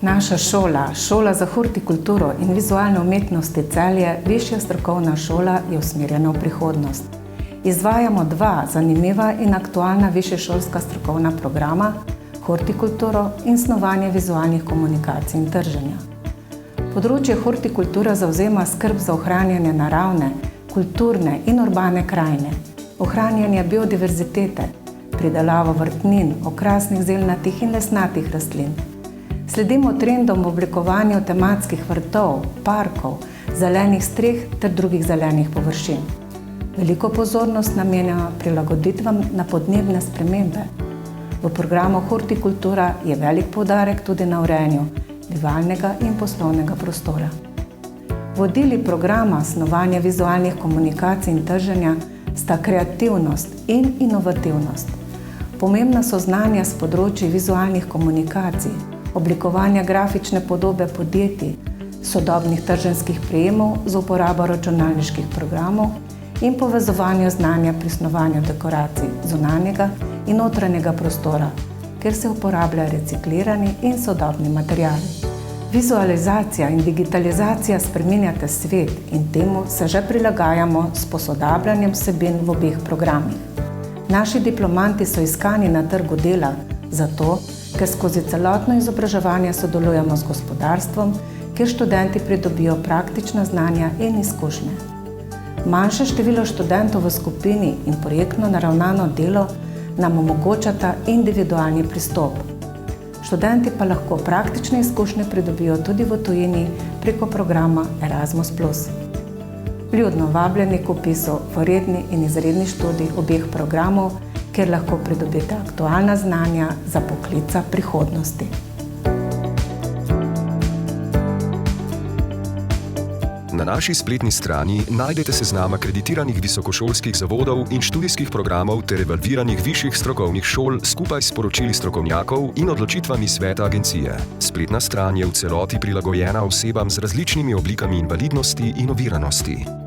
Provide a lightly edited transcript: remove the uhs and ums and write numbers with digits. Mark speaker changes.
Speaker 1: Naša šola, Šola za hortikulturo in vizualne umetnosti Celje, višja strokovna šola, je usmerjena v prihodnost. Izvajamo dva zanimiva in aktualna višješolska strokovna programa, hortikulturo in snovanje vizualnih komunikacij in trženja. Področje hortikultura zavzema skrb za ohranjanje naravne, kulturne in urbane krajine, ohranjanje biodiverzitete, pridelavo vrtnin, okrasnih zelnatih in lesnatih rastlin. Sledimo trendom v oblikovanju tematskih vrtov, parkov, zelenih streh ter drugih zelenih površin. Veliko pozornost namenjamo prilagoditvam na podnebne spremembe. V programu Hortikultura je velik poudarek tudi na urejanju bivalnega in poslovnega prostora. Vodili programa snovanja vizualnih komunikacij in trženja sta kreativnost in inovativnost. Pomembna so znanja s področji vizualnih komunikacij, oblikovanja grafične podobe podjetij, sodobnih trženjskih prijemov z uporabo računalniških programov in povezovanja znanja pri snovanju dekoracij zunanjega in notranjega prostora, kjer se uporabljajo reciklirani in sodobni materiali. Vizualizacija in digitalizacija spreminjata svet in temu se že prilagajamo s posodabljanjem vsebin v obeh programih. Naši diplomanti so iskani na trgu dela, zato ker skozi celotno izobraževanje sodelujemo z gospodarstvom, kjer študenti pridobijo praktična znanja in izkušnje. Manjše število študentov v skupini in projektno naravnano delo nam omogočata individualni pristop. Študenti pa lahko praktične izkušnje pridobijo tudi v tujini preko programa Erasmus+. Vljudno vabljeni k vpisu v redni in izredni študij obeh programov, kjer lahko pridobite aktualna znanja za poklica prihodnosti.
Speaker 2: Na naši spletni strani najdete seznam akreditiranih visokošolskih zavodov in študijskih programov ter evalviranih višjih strokovnih šol skupaj s poročili strokovnjakov in odločitvami sveta agencije. Spletna stran je v celoti prilagojena osebam z različnimi oblikami invalidnosti in oviranosti.